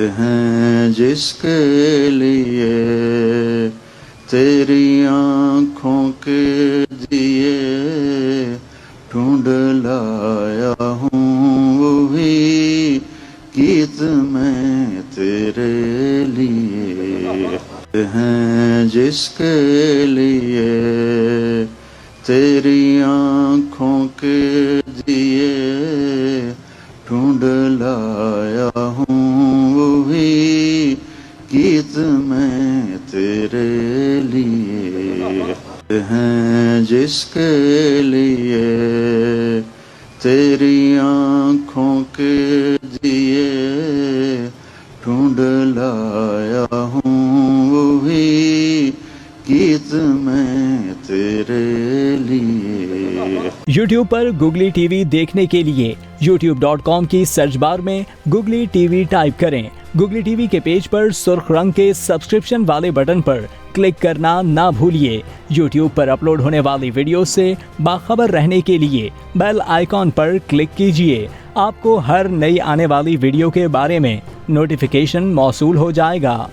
हैं जिसके लिए तेरी आँखों के दिए ढूंढ लाया हूँ वही गीत मैं तेरे लिए हैं जिसके लिए तेरी आँखों के दिए ढूंढ लाया हूँ वही गीत मैं तेरे लिए हैं जिसके लिए तेरी आँखों के दिए ढूंढ लाया हूँ वही गीत मैं तेरे लिए। YouTube पर गुगली टीवी देखने के लिए youtube.com की सर्च बार में गुगली टीवी टाइप करें। गुगली टीवी के पेज पर सुर्ख रंग के सब्सक्रिप्शन वाले बटन पर क्लिक करना ना भूलिए। YouTube पर अपलोड होने वाली वीडियो से बाखबर रहने के लिए बेल आइकॉन पर क्लिक कीजिए। आपको हर नई आने वाली वीडियो के बारे में नोटिफिकेशन मौसूल हो जाएगा।